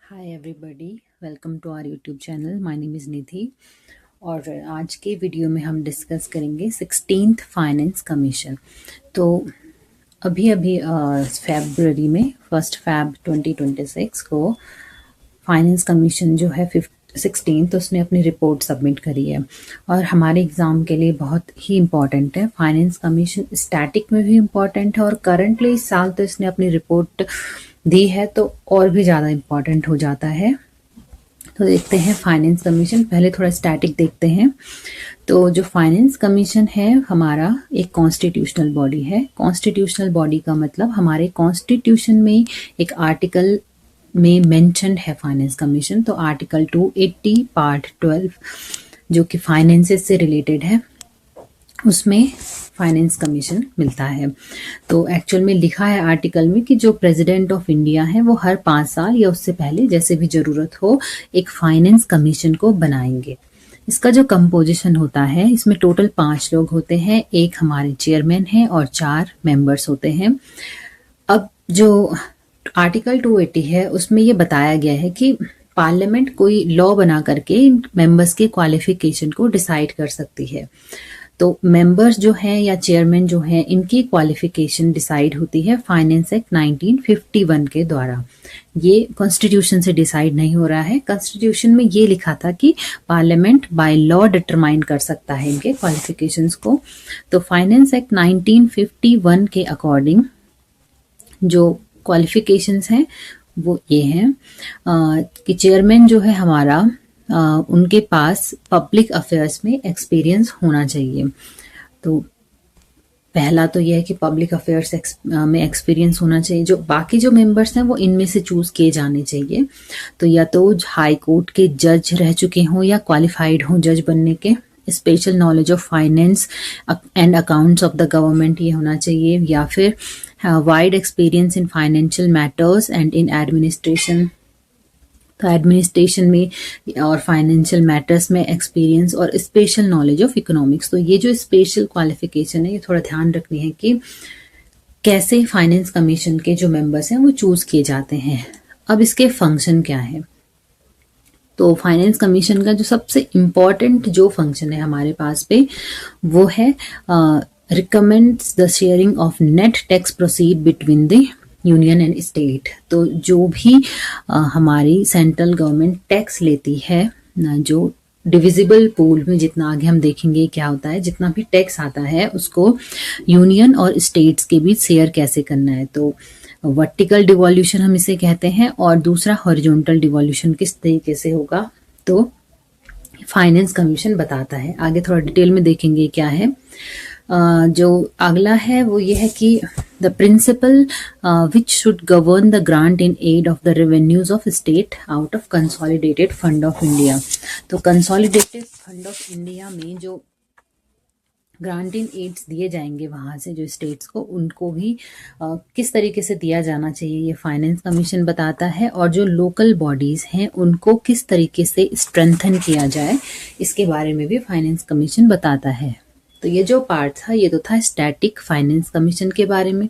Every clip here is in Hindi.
Hi everybody, welcome to our YouTube channel. My name is Nidhi और आज के वीडियो में हम डिस्कस करेंगे 16th फाइनेंस कमीशन। तो अभी अभी फेब्रुअरी में 1 फ़रवरी 2026 को फाइनेंस कमीशन जो है 16th उसने अपनी रिपोर्ट सबमिट करी है और हमारे एग्ज़ाम के लिए बहुत ही इम्पॉर्टेंट है। फाइनेंस कमीशन स्टैटिक में भी इम्पॉर्टेंट है और करंटली इस साल तो इसने अपनी रिपोर्ट दी है तो और भी ज़्यादा इम्पॉर्टेंट हो जाता है। तो देखते हैं फाइनेंस कमीशन। पहले थोड़ा स्टैटिक देखते हैं। तो जो फाइनेंस कमीशन है हमारा एक कॉन्स्टिट्यूशनल बॉडी है। कॉन्स्टिट्यूशनल बॉडी का मतलब हमारे कॉन्स्टिट्यूशन में एक आर्टिकल में मेंशन्ड है फाइनेंस कमीशन। तो आर्टिकल 280 पार्ट 12 जो कि फाइनेंसेस से रिलेटेड है उसमें फाइनेंस कमीशन मिलता है। तो एक्चुअल में लिखा है आर्टिकल में कि जो प्रेसिडेंट ऑफ इंडिया है वो हर 5 साल या उससे पहले जैसे भी ज़रूरत हो एक फाइनेंस कमीशन को बनाएंगे। इसका जो कंपोजिशन होता है इसमें टोटल 5 लोग होते हैं, एक हमारे चेयरमैन हैं और 4 मेंबर्स होते हैं। अब जो आर्टिकल 280 है उसमें ये बताया गया है कि पार्लियामेंट कोई लॉ बना करके मेंबर्स के क्वालिफिकेशन को डिसाइड कर सकती है। तो मेंबर्स जो हैं या चेयरमैन जो हैं इनकी क्वालिफिकेशन डिसाइड होती है फाइनेंस एक्ट 1951 के द्वारा। ये कॉन्स्टिट्यूशन से डिसाइड नहीं हो रहा है। कॉन्स्टिट्यूशन में ये लिखा था कि पार्लियामेंट बाय लॉ डिटरमाइन कर सकता है इनके क्वालिफिकेशंस को। तो फाइनेंस एक्ट 1951 के अकॉर्डिंग जो क्वालिफिकेशंस हैं वो ये हैं कि चेयरमैन जो है हमारा उनके पास पब्लिक अफेयर्स में एक्सपीरियंस होना चाहिए। तो पहला तो यह है कि पब्लिक अफेयर्स में एक्सपीरियंस होना चाहिए। जो बाकी जो मेंबर्स हैं वो इनमें से चूज किए जाने चाहिए। तो या तो हाई कोर्ट के जज रह चुके हों या क्वालिफाइड हों जज बनने के, special knowledge of finance and accounts of the government ये होना चाहिए, या फिर wide experience in financial matters and in administration. तो एडमिनिस्ट्रेशन में और फाइनेंशियल मैटर्स में एक्सपीरियंस और स्पेशल नॉलेज ऑफ इकोनॉमिक्स। तो ये जो स्पेशल क्वालिफिकेशन है ये थोड़ा ध्यान रखनी है कि कैसे फाइनेंस कमीशन के जो मेंबर्स हैं वो चूज किए जाते हैं। अब इसके फंक्शन क्या है? तो फाइनेंस कमीशन का जो सबसे इम्पॉर्टेंट जो फंक्शन है हमारे पास पे वो है recommends the sharing of net tax proceed between the union and state. तो जो भी हमारी सेंट्रल गवर्नमेंट टैक्स लेती है, जो डिविजिबल पूल में जितना आगे हम देखेंगे क्या होता है, जितना भी टैक्स आता है उसको यूनियन और स्टेट्स के बीच शेयर कैसे करना है। तो वर्टिकल डिवॉल्यूशन हम इसे कहते हैं और दूसरा हॉरिजॉन्टल डिवॉल्यूशन किस तरीके से होगा तो फाइनेंस कमीशन बताता है। आगे थोड़ा डिटेल में देखेंगे क्या है। जो अगला है वो ये है कि the principle which should govern the grant in aid of the revenues of state out of consolidated fund of India. तो कंसोलिडेटेड फंड ऑफ इंडिया में जो ग्रांट इन एड्स दिए जाएंगे वहाँ से जो स्टेट्स को, उनको भी किस तरीके से दिया जाना चाहिए ये फाइनेंस कमीशन बताता है। और जो लोकल बॉडीज़ हैं उनको किस तरीके से स्ट्रेंथन किया जाए इसके बारे में भी फाइनेंस कमीशन बताता है। तो ये जो पार्ट था ये तो था स्टैटिक फाइनेंस कमीशन के बारे में।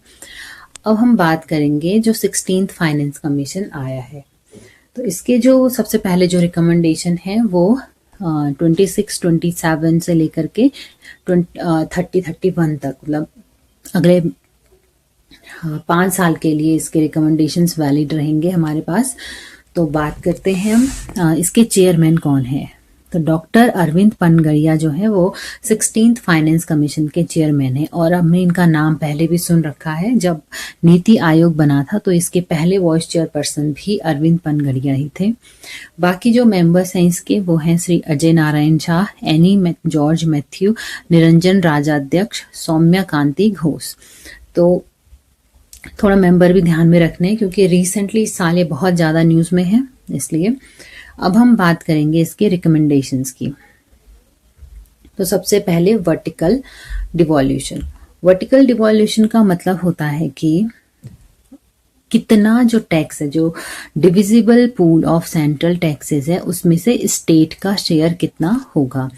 अब हम बात करेंगे जो 16th फाइनेंस कमीशन आया है। तो इसके जो सबसे पहले जो रिकमेंडेशन है वो 26, 27 से लेकर के 31 तक, मतलब अगले 5 साल के लिए इसके रिकमेंडेशंस वैलिड रहेंगे हमारे पास। तो बात करते हैं हम इसके चेयरमैन कौन है। तो डॉक्टर अरविंद पनगड़िया जो है वो 16th फाइनेंस कमीशन के चेयरमैन है और हमने इनका नाम पहले भी सुन रखा है। जब नीति आयोग बना था तो इसके पहले वाइस चेयरपर्सन भी अरविंद पनगड़िया ही थे। बाकी जो मेंबर्स हैं इसके वो हैं श्री अजय नारायण झा, एनी जॉर्ज मैथ्यू, निरंजन राजाध्यक्ष, सौम्या कांति घोष। तो थोड़ा मेंबर भी ध्यान में रखने क्योंकि रिसेंटली इस साल ये बहुत ज़्यादा न्यूज़ में है इसलिए। अब हम बात करेंगे इसके रिकमेंडेशंस की। तो सबसे पहले वर्टिकल डिवॉल्यूशन। वर्टिकल डिवॉल्यूशन का मतलब होता है कि कितना जो टैक्स है, जो divisible pool of central taxes है उसमें से स्टेट का शेयर कितना होगा।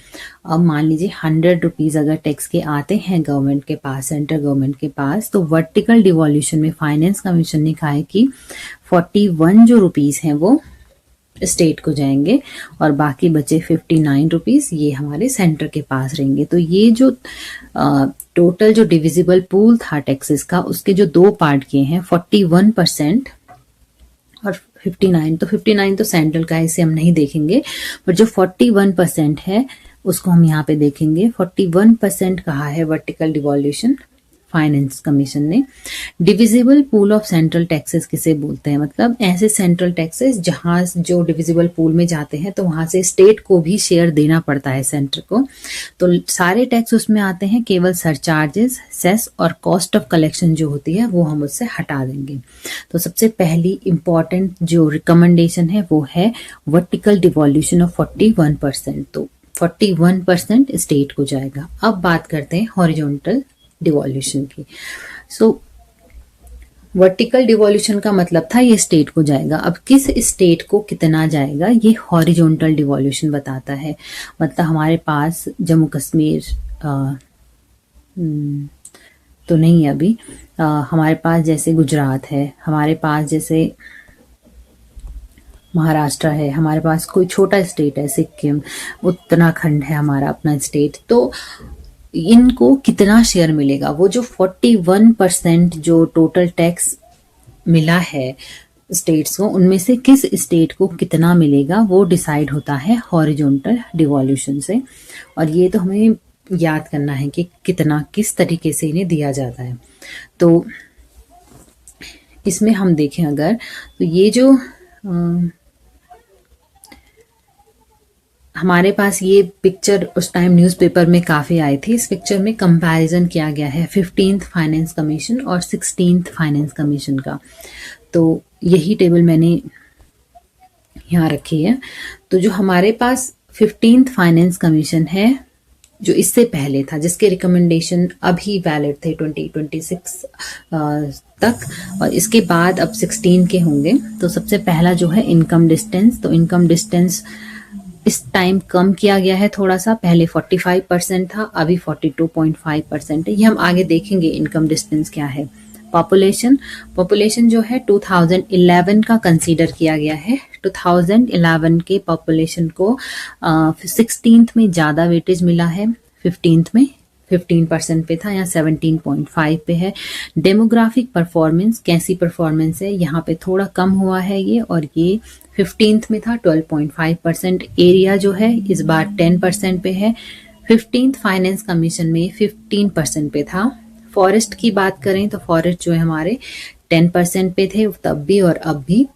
अब मान लीजिए 100 रुपीज़ अगर टैक्स के आते हैं गवर्नमेंट के पास, सेंट्रल गवर्नमेंट के पास, तो वर्टिकल डिवॉल्यूशन में फाइनेंस कमीशन ने कहा है कि 41 जो रुपीज़ हैं वो स्टेट को जाएंगे और बाकी बचे 59 रुपीज ये हमारे सेंटर के पास रहेंगे। तो ये जो टोटल जो डिविजिबल पूल था टैक्सेस का, उसके जो दो पार्ट किए हैं 41% और 59, तो 59 तो सेंट्रल का है, इसे हम नहीं देखेंगे, पर जो 41% है उसको हम यहाँ पे देखेंगे। 41% कहा है वर्टिकल डिवॉल्यूशन फाइनेंस कमीशन ने। Divisible pool of central taxes किसे बोलते हैं, मतलब ऐसे सेंट्रल टैक्सेस जहां जो डिविजिबल पूल में जाते हैं तो वहां से स्टेट को भी शेयर देना पड़ता है सेंटर को। तो सारे टैक्स उसमें आते हैं, केवल सरचार्जेस, सेस और कॉस्ट ऑफ कलेक्शन जो होती है वो हम उससे हटा देंगे। तो सबसे पहली इंपॉर्टेंट जो रिकमेंडेशन है वो है वर्टिकल डिवॉल्यूशन ऑफ 41%। तो 41% स्टेट को जाएगा। अब बात करते हैं हॉरिजॉन्टल डिवॉल्यूशन की। सो वर्टिकल डिवॉल्यूशन का मतलब था ये स्टेट को जाएगा। अब किस स्टेट को कितना जाएगा ये हॉरिजॉन्टल डिवॉल्यूशन बताता है। मतलब हमारे पास जम्मू कश्मीर तो नहीं है अभी, हमारे पास जैसे गुजरात है, हमारे पास जैसे महाराष्ट्र है, हमारे पास कोई छोटा स्टेट है सिक्किम, उत्तराखंड है हमारा अपना स्टेट, तो इनको कितना शेयर मिलेगा। वो जो 41% जो टोटल टैक्स मिला है स्टेट्स को, उनमें से किस स्टेट को कितना मिलेगा वो डिसाइड होता है हॉरिजॉन्टल डिवॉल्यूशन से। और ये तो हमें याद करना है कि कितना किस तरीके से इन्हें दिया जाता है। तो इसमें हम देखें अगर, तो ये जो हमारे पास ये पिक्चर उस टाइम न्यूज़पेपर में काफ़ी आई थी। इस पिक्चर में कंपैरिजन किया गया है 15th फाइनेंस कमीशन और 16th फाइनेंस कमीशन का। तो यही टेबल मैंने यहाँ रखी है। तो जो हमारे पास 15th फाइनेंस कमीशन है, जो इससे पहले था, जिसके रिकमेंडेशन अभी वैलिड थे 2026 तक, और इसके बाद अब 16 के होंगे। तो सबसे पहला जो है इनकम डिस्टेंस। तो इनकम डिस्टेंस इस टाइम कम किया गया है थोड़ा सा, पहले 45% था, अभी 42.5% है। ये हम आगे देखेंगे इनकम डिस्टेंस क्या है। पॉपुलेशन जो है 2011 का कंसीडर किया गया है। 2011 के पॉपुलेशन को 16th में ज़्यादा वेटेज मिला है, 15th में 15% पे था, यहाँ 17.5 पे है। डेमोग्राफिक परफॉर्मेंस, कैसी परफॉर्मेंस है, यहाँ पे थोड़ा कम हुआ है ये, और ये 15th में था 12.5%। एरिया जो है इस बार 10% पे है, 15th फाइनेंस कमीशन में 15% पे था। फॉरेस्ट की बात करें तो फॉरेस्ट जो है हमारे 10% पे थे तब भी और अब भी।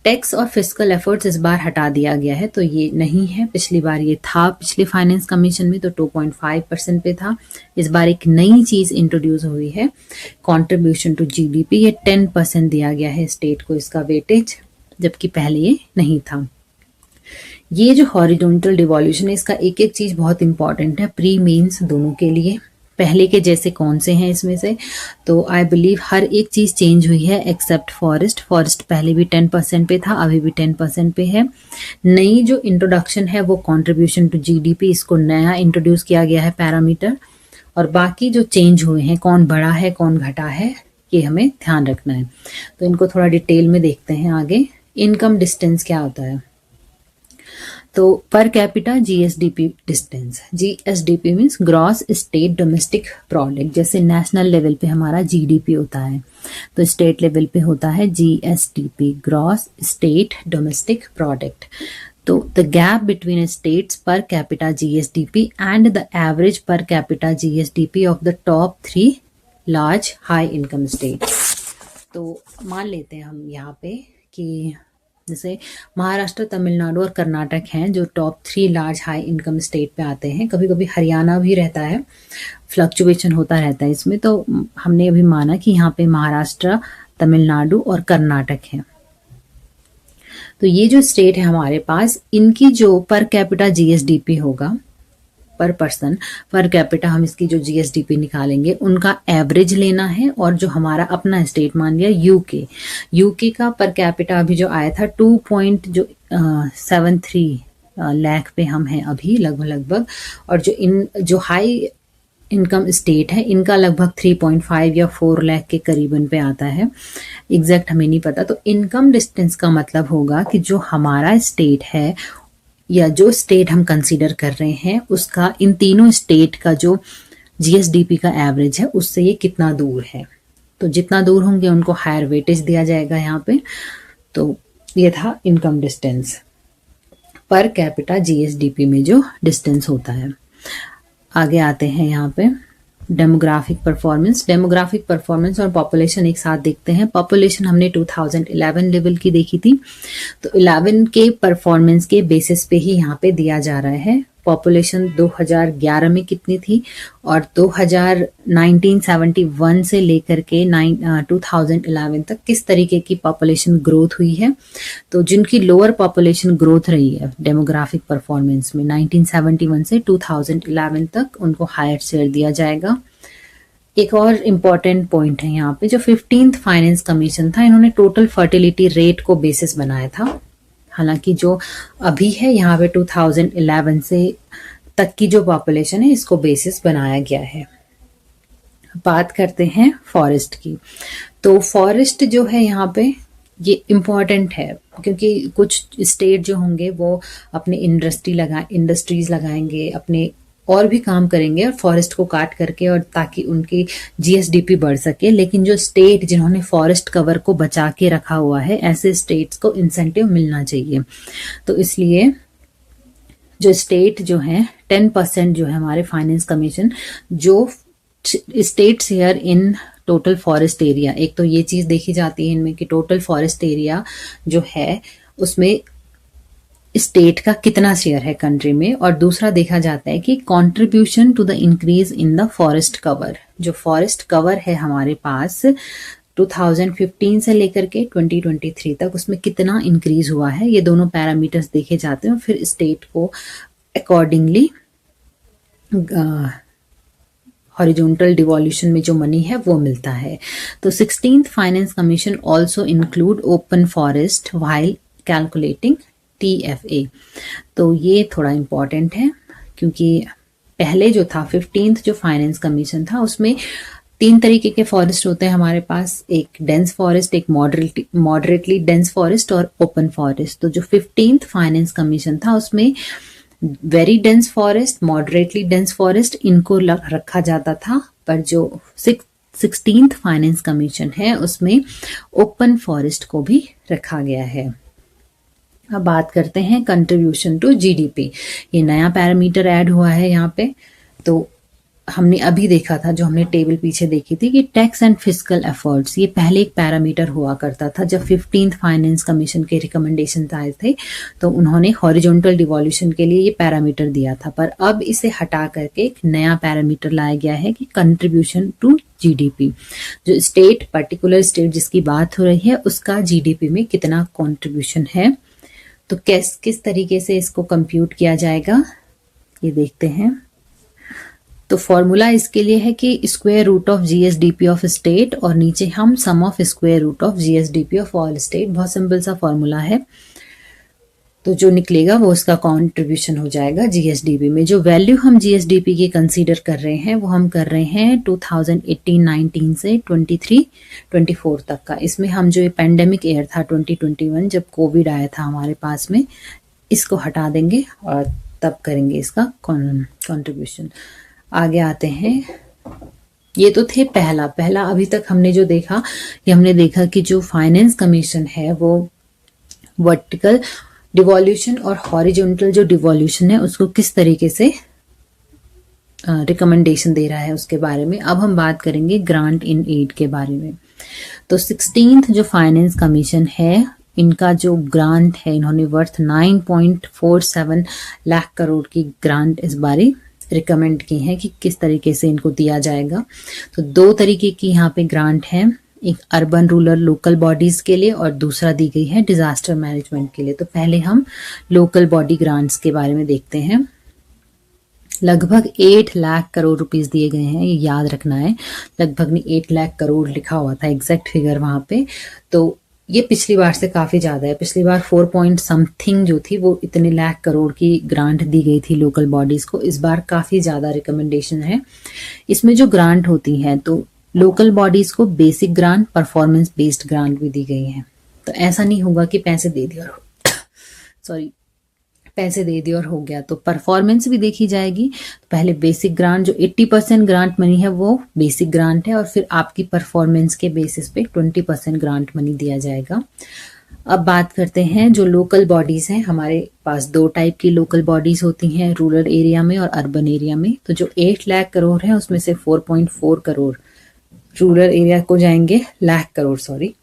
टैक्स और फिस्कल एफर्ट्स इस बार हटा दिया गया है, तो ये नहीं है, पिछली बार ये था, पिछले फाइनेंस कमीशन में तो 2.5% पे था। इस बार एक नई चीज इंट्रोड्यूस हुई है, कंट्रीब्यूशन टू जीडीपी, ये 10% दिया गया है स्टेट को इसका वेटेज, जबकि पहले ये नहीं था। ये जो हॉरिजॉन्टल डिवॉल्यूशन है, इसका एक एक चीज बहुत इंपॉर्टेंट है प्री मेंस दोनों के लिए। पहले के जैसे कौन से हैं इसमें से, तो आई बिलीव हर एक चीज चेंज हुई है एक्सेप्ट फॉरेस्ट पहले भी 10% पे था, अभी भी 10% पे है। नई जो इंट्रोडक्शन है वो कंट्रीब्यूशन टू जीडीपी, इसको नया इंट्रोड्यूस किया गया है पैरामीटर। और बाकी जो चेंज हुए हैं, कौन बढ़ा है कौन घटा है, ये हमें ध्यान रखना है। तो इनको थोड़ा डिटेल में देखते हैं आगे। इनकम डिस्टेंस क्या होता है, तो पर capita GSDP distance. GSDP means gross state domestic product. जैसे नेशनल लेवल पे हमारा जीडीपी होता है, तो स्टेट लेवल पे होता है GSDP, gross state domestic product. तो the gap between states per capita GSDP and the average per capita GSDP of the top 3 large high income state. तो मान लेते हैं हम यहाँ पे कि जैसे महाराष्ट्र, तमिलनाडु और कर्नाटक हैं जो top 3 large high income state पे आते हैं। कभी कभी हरियाणा भी रहता है, फ्लक्चुएशन होता रहता है इसमें। तो हमने अभी माना कि यहाँ पे महाराष्ट्र, तमिलनाडु और कर्नाटक है। तो ये जो स्टेट है हमारे पास, इनकी जो पर कैपिटा जीएसडीपी होगा, पर पर्सन पर कैपिटा, हम इसकी जो जीएसडीपी निकालेंगे उनका एवरेज लेना है। और जो हमारा अपना स्टेट मान लिया यूके का पर कैपिटा अभी जो आया था 2.73 लाख पे हम हैं अभी लगभग। और जो हाई इनकम स्टेट है, इनका लगभग 3.5 या 4 लाख के करीबन पे आता है, एग्जैक्ट हमें नहीं पता। तो इनकम डिस्टेंस का मतलब होगा कि जो हमारा स्टेट है या जो स्टेट हम कंसीडर कर रहे हैं उसका, इन तीनों स्टेट का जो जीएसडीपी का एवरेज है उससे ये कितना दूर है। तो जितना दूर होंगे उनको हायर वेटेज दिया जाएगा यहाँ पे। तो ये था इनकम डिस्टेंस पर कैपिटा जीएसडीपी में जो डिस्टेंस होता है। आगे आते हैं यहाँ पे डेमोग्राफिक परफॉर्मेंस और पॉपुलेशन एक साथ देखते हैं। पॉपुलेशन हमने 2011 लेवल की देखी थी, तो 11 के परफॉर्मेंस के बेसिस पे ही यहाँ पे दिया जा रहा है। पॉपुलेशन 2011 में कितनी थी और 1971 से लेकर के 2011 तक किस तरीके की पॉपुलेशन ग्रोथ हुई है। तो जिनकी लोअर पॉपुलेशन ग्रोथ रही है डेमोग्राफिक परफॉर्मेंस में 1971 से 2011 तक, उनको हायर शेयर दिया जाएगा। एक और इम्पॉर्टेंट पॉइंट है यहाँ पे, जो 15th फाइनेंस कमीशन था, इन्होंने टोटल फर्टिलिटी रेट को बेसिस बनाया था। हालांकि जो अभी है यहाँ पे 2011 से तक की जो पॉपुलेशन है इसको बेसिस बनाया गया है। बात करते हैं फॉरेस्ट की। तो फॉरेस्ट जो है यहाँ पे ये इम्पॉर्टेंट है, क्योंकि कुछ स्टेट जो होंगे वो अपने इंडस्ट्रीज लगाएंगे, अपने और भी काम करेंगे और फॉरेस्ट को काट करके, और ताकि उनकी जीएसडीपी बढ़ सके। लेकिन जो स्टेट जिन्होंने फॉरेस्ट कवर को बचा के रखा हुआ है, ऐसे स्टेट्स को इंसेंटिव मिलना चाहिए। तो इसलिए जो स्टेट जो है 10% जो है हमारे फाइनेंस कमीशन जो state share in total forest area, एक तो ये चीज देखी जाती है इनमें कि टोटल फॉरेस्ट एरिया जो है उसमें स्टेट का कितना शेयर है कंट्री में, और दूसरा देखा जाता है कि contribution to the increase in the forest cover. जो फॉरेस्ट कवर है हमारे पास 2015 से लेकर के 2023 तक, उसमें कितना इंक्रीज हुआ है, ये दोनों पैरामीटर्स देखे जाते हैं। फिर स्टेट को अकॉर्डिंगली हॉरिजॉन्टल डिवोल्यूशन में जो मनी है वो मिलता है। तो 16th finance commission also include open forest while calculating TFA। तो ये थोड़ा इम्पॉर्टेंट है, क्योंकि पहले जो था 15th जो फाइनेंस कमीशन था उसमें 3 तरीके के फॉरेस्ट होते हैं हमारे पास, एक डेंस फॉरेस्ट, एक मॉडरेटली डेंस फॉरेस्ट और ओपन फॉरेस्ट। तो जो 15th फाइनेंस कमीशन था उसमें very dense forest, moderately dense forest, इनको रखा जाता था। पर जो 16th फाइनेंस कमीशन है उसमें ओपन फॉरेस्ट को भी रखा गया है। अब बात करते हैं कंट्रीब्यूशन टू जीडीपी। ये नया पैरामीटर ऐड हुआ है यहाँ पे। तो हमने अभी देखा था, जो हमने टेबल पीछे देखी थी, कि टैक्स एंड फिस्कल एफर्ट्स, ये पहले एक पैरामीटर हुआ करता था। जब 15th फाइनेंस कमीशन के रिकमेंडेशन आए थे तो उन्होंने हॉरिजॉन्टल डिवोल्यूशन के लिए ये पैरामीटर दिया था, पर अब इसे हटा करके एक नया पैरामीटर लाया गया है कि कंट्रीब्यूशन टू जीडीपी। जो स्टेट, पर्टिकुलर स्टेट जिसकी बात हो रही है, उसका जीडीपी में कितना कॉन्ट्रीब्यूशन है। तो किस तरीके से इसको कंप्यूट किया जाएगा ये देखते हैं। तो फॉर्मूला इसके लिए है कि square root of GSDP of state, और नीचे हम sum of square root of GSDP of all state. बहुत सिंपल सा फॉर्मूला है। तो जो निकलेगा वो उसका कंट्रीब्यूशन हो जाएगा जीएसडीपी में। जो वैल्यू हम जीएसडीपी की कंसीडर कर रहे हैं वो हम कर रहे हैं 2018-19 से 23-24 तक का। इसमें हम जो पेंडेमिक ईयर था 2021, जब कोविड आया था हमारे पास में, इसको हटा देंगे और तब करेंगे इसका कंट्रीब्यूशन। आगे आते हैं। ये तो थे पहला अभी तक हमने जो देखा, ये हमने देखा कि जो फाइनेंस कमीशन है वो वर्टिकल डिवोल्यूशन और हॉरिजॉन्टल जो डिवोल्यूशन है उसको किस तरीके से रिकमेंडेशन दे रहा है उसके बारे में। अब हम बात करेंगे ग्रांट इन एड के बारे में। तो 16th जो फाइनेंस कमीशन है, इनका जो ग्रांट है, इन्होंने वर्थ 9.47 लाख करोड़ की ग्रांट इस बारी रिकमेंड की है कि किस तरीके से इनको दिया जाएगा। तो 2 तरीके की यहाँ पे ग्रांट है, एक अर्बन रूरल लोकल बॉडीज के लिए और दूसरा दी गई है डिजास्टर मैनेजमेंट के लिए। तो पहले हम लोकल बॉडी ग्रांट्स के बारे में देखते हैं। लगभग 8 लाख करोड़ रुपीस दिए गए हैं, ये याद रखना है। लगभग नहीं, 8 लाख करोड़ लिखा हुआ था एग्जैक्ट फिगर वहां पे। तो ये पिछली बार से काफ़ी ज़्यादा है। पिछली बार 4 पॉइंट समथिंग जो थी वो इतने लाख करोड़ की ग्रांट दी गई थी लोकल बॉडीज़ को। इस बार काफ़ी ज़्यादा रिकमेंडेशन है। इसमें जो ग्रांट होती हैं तो लोकल बॉडीज़ को basic grant, performance based grant भी दी गई हैं। तो ऐसा नहीं होगा कि पैसे दे दिए और सॉरी पैसे दे दिए और हो गया, तो परफॉर्मेंस भी देखी जाएगी। तो पहले बेसिक ग्रांट जो 80% ग्रांट मनी है वो बेसिक ग्रांट है, और फिर आपकी परफॉर्मेंस के बेसिस पे 20% ग्रांट मनी दिया जाएगा। अब बात करते हैं जो लोकल बॉडीज हैं। हमारे पास दो टाइप की लोकल बॉडीज होती हैं, रूरल एरिया में और अर्बन एरिया में। तो जो 8 लाख करोड़ है उसमें से 4.4 करोड़ रूरल एरिया को जाएंगे, लाख करोड़ सॉरी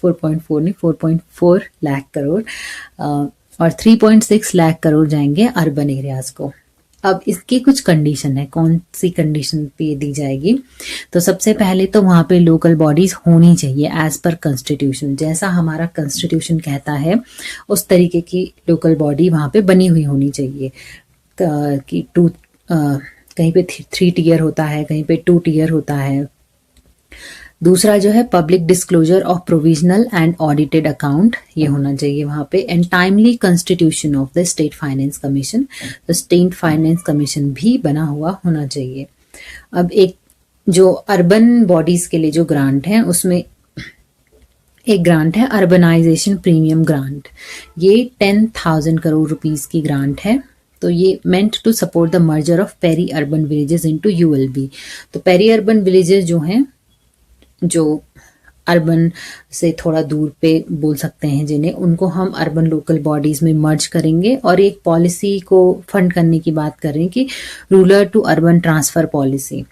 4.4 नहीं 4.4 लाख करोड़, और 3.6 लाख करोड़ जाएंगे अर्बन एरियाज को। अब इसकी कुछ कंडीशन है, कौन सी कंडीशन पे दी जाएगी। तो सबसे पहले तो वहां पे लोकल बॉडीज होनी चाहिए एज पर कॉन्स्टिट्यूशन, जैसा हमारा कॉन्स्टिट्यूशन कहता है उस तरीके की लोकल बॉडी वहां पे बनी हुई होनी चाहिए। कि कहीं पे 3 टियर होता है, कहीं पे 2 टियर होता है। दूसरा जो है public disclosure of provisional and audited account, ये होना चाहिए वहां पे। And timely constitution of the state finance commission, तो स्टेट फाइनेंस कमीशन भी बना हुआ होना चाहिए। अब एक जो अर्बन बॉडीज के लिए जो ग्रांट है उसमें एक ग्रांट है अर्बनाइजेशन प्रीमियम ग्रांट। ये 10,000 करोड़ रुपीस की ग्रांट है। तो ये meant to support the merger of peri urban villages into ULB. तो पेरी अर्बन विलेजेस जो हैं, जो अर्बन से थोड़ा दूर पे बोल सकते हैं जिन्हें, उनको हम अर्बन लोकल बॉडीज में मर्ज करेंगे और एक पॉलिसी को फंड करने की बात कर रहे हैं कि rural to urban transfer policy.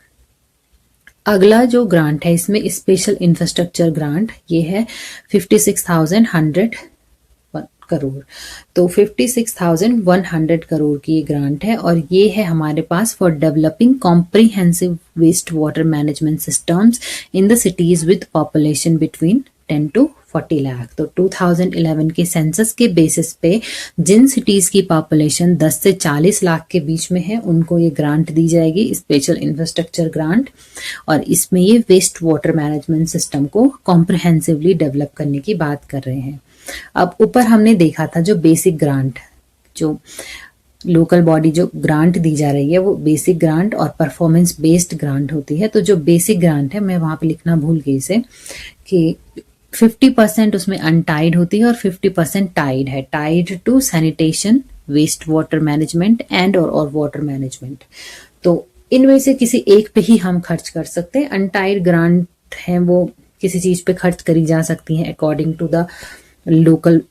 अगला जो ग्रांट है इसमें स्पेशल इंफ्रास्ट्रक्चर ग्रांट, ये है 56,100 करोड़। तो 56,100 करोड़ की ये ग्रांट है, और ये है हमारे पास for developing comprehensive waste water management systems in the cities with population between 10 to 40 lakh. तो 2011 के सेंसस के बेसिस पे जिन सिटीज की पॉपुलेशन 10 से 40 लाख के बीच में है उनको ये ग्रांट दी जाएगी, स्पेशल इंफ्रास्ट्रक्चर ग्रांट। और इसमें ये वेस्ट वाटर मैनेजमेंट सिस्टम को कॉम्प्रिहेंसिवली डेवलप करने की बात कर रहे हैं। अब ऊपर हमने देखा था जो बेसिक ग्रांट, जो लोकल बॉडी जो ग्रांट दी जा रही है वो बेसिक ग्रांट और परफॉर्मेंस बेस्ड ग्रांट होती है। तो जो बेसिक ग्रांट है, मैं वहां पे लिखना भूल गई इसे, कि 50% उसमें अनटाइड होती है और 50% टाइड है, tied to sanitation, waste water management and और वाटर मैनेजमेंट। तो इनमें से किसी एक पे ही हम खर्च कर सकते हैं। अनटाइड ग्रांट है वो किसी चीज पे खर्च करी जा सकती है according to the local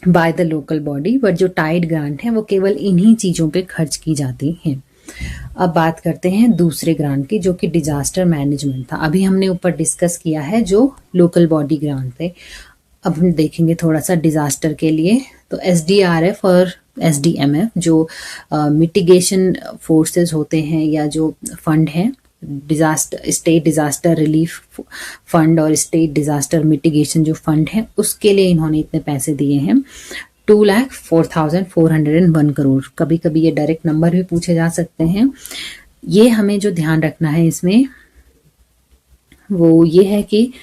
by the local body, but जो टाइड ग्रांट है वो केवल इन्हीं चीजों पे खर्च की जाती हैं। अब बात करते हैं दूसरे ग्रांट की, जो कि डिजास्टर मैनेजमेंट था। अभी हमने ऊपर डिस्कस किया है जो लोकल बॉडी ग्रांट थे। अब हम देखेंगे थोड़ा सा डिजास्टर के लिए। तो SDRF और SDMF जो मिटिगेशन फोर्सेस होते हैं या जो फंड है, disaster state disaster relief fund और स्टेट डिजास्टर मिटिगेशन जो फंड है, उसके लिए इन्होंने इतने पैसे दिए हैं 2,04,401 करोड़। कभी कभी ये डायरेक्ट नंबर भी पूछे जा सकते हैं। ये हमें जो ध्यान रखना है इसमें वो ये है कि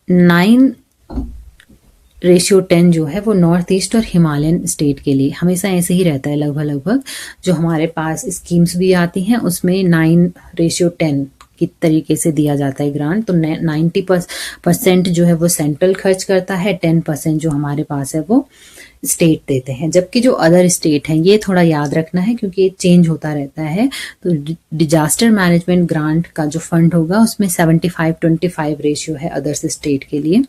9:10 जो है वो नॉर्थ ईस्ट और हिमालयन स्टेट के लिए हमेशा ऐसे ही रहता है लगभग। जो हमारे पास स्कीम्स भी आती हैं उसमें 9:10 की तरीके से दिया जाता है ग्रांट। तो 90% जो है वो सेंट्रल खर्च करता है, 10% जो हमारे पास है वो स्टेट देते हैं। जबकि जो अदर स्टेट हैं, ये थोड़ा याद रखना है क्योंकि ये चेंज होता रहता है। तो डिजास्टर मैनेजमेंट ग्रांट का जो फंड होगा उसमें 75-25 रेशियो है अदर्स स्टेट के लिए।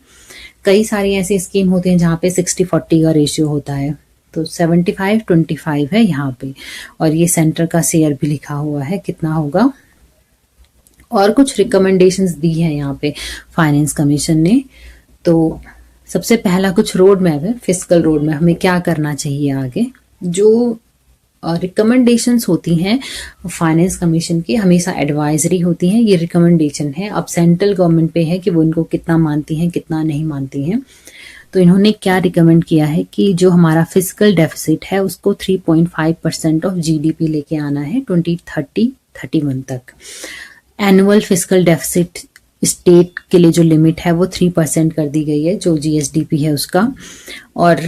कई सारी ऐसी स्कीम होती हैं जहाँ पे 60-40 का रेशियो होता है, तो 75-25 है यहाँ पे। और ये सेंटर का शेयर भी लिखा हुआ है कितना होगा। और कुछ रिकमेंडेशंस दी है यहाँ पे फाइनेंस कमीशन ने। तो सबसे पहला कुछ रोड मैप है, फिस्कल रोड मैप, हमें क्या करना चाहिए आगे। जो रिकमेंडेशंस होती हैं फाइनेंस कमीशन की हमेशा एडवाइजरी होती हैं, ये रिकमेंडेशन है। अब सेंट्रल गवर्नमेंट पे है कि वो इनको कितना मानती हैं कितना नहीं मानती हैं। तो इन्होंने क्या रिकमेंड किया है कि जो हमारा फिजिकल डेफिसिट है उसको 3.5% ऑफ GDP लेके आना है 2030-31 तक। एनुअल फिजिकल डेफिसिट स्टेट के लिए जो लिमिट है वो 3% कर दी गई है, जो जीएसडीपी है उसका। और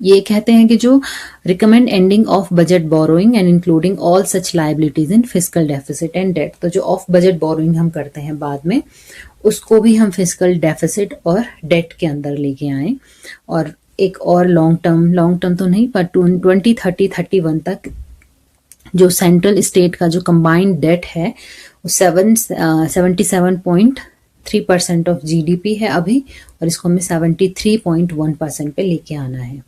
ये कहते हैं कि जो recommend ending of budget borrowing and including all such liabilities in fiscal deficit and debt. तो जो ऑफ बजट बोरोइंग हम करते हैं बाद में, उसको भी हम फिस्कल डेफिसिट और डेट के अंदर लेके आए। और एक और लॉन्ग टर्म तो नहीं पर 2030-31 तक जो सेंट्रल स्टेट का जो कंबाइंड डेट है वो 77.3% ऑफ जीडीपी है अभी, और इसको हमें 73.1% पे लेके आना है।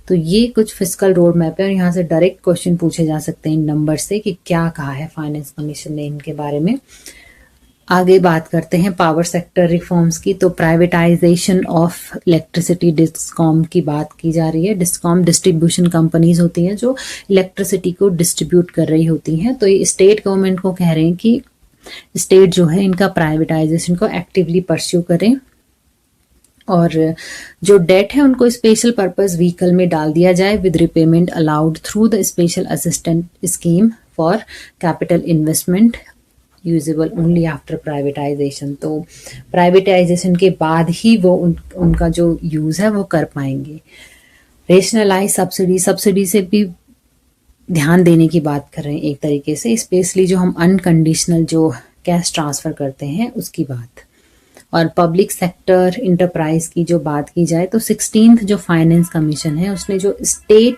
तो ये कुछ फिस्कल रोड मैप है, और यहाँ से डायरेक्ट क्वेश्चन पूछे जा सकते हैं इन नंबर से कि क्या कहा है फाइनेंस कमीशन ने इनके बारे में। आगे बात करते हैं पावर सेक्टर रिफॉर्म्स की। तो प्राइवेटाइजेशन ऑफ इलेक्ट्रिसिटी, डिस्कॉम की बात की जा रही है। डिस्कॉम डिस्ट्रीब्यूशन कंपनीज होती हैं जो इलेक्ट्रिसिटी को डिस्ट्रीब्यूट कर रही होती हैं। तो ये स्टेट गवर्नमेंट को कह रहे हैं कि स्टेट जो है इनका प्राइवेटाइजेशन को एक्टिवली परस्यू करें, और जो डेट है उनको स्पेशल पर्पस व्हीकल में डाल दिया जाए with repayment allowed through the special assistant scheme for capital investment usable only after privatisation. तो प्राइवेटाइजेशन के बाद ही वो उनका जो यूज है वो कर पाएंगे। रेशनलाइज सब्सिडी से भी ध्यान देने की बात कर रहे हैं एक तरीके से, स्पेशली जो हम अनकंडीशनल जो कैश ट्रांसफर करते हैं उसकी बात। और पब्लिक सेक्टर इंटरप्राइज की जो बात की जाए तो 16th जो फाइनेंस कमीशन है उसने जो स्टेट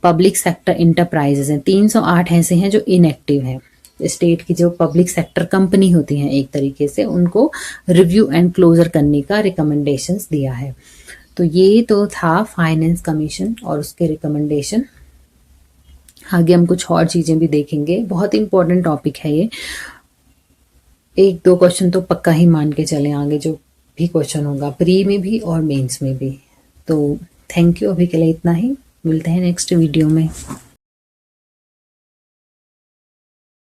पब्लिक सेक्टर इंटरप्राइजेज हैं 308 ऐसे हैं जो इनएक्टिव हैं। स्टेट की जो पब्लिक सेक्टर कंपनी होती हैं एक तरीके से, उनको रिव्यू एंड क्लोजर करने का रिकमेंडेशंस दिया है। तो ये तो था फाइनेंस कमीशन और उसके रिकमेंडेशन। आगे हम कुछ और चीजें भी देखेंगे, बहुत इंपॉर्टेंट टॉपिक है ये। 1-2 क्वेश्चन तो पक्का ही मान के चले आगे जो भी क्वेश्चन होगा, प्री में भी और मेंस में भी। तो थैंक यू, अभी के लिए इतना ही, मिलते हैं नेक्स्ट वीडियो में।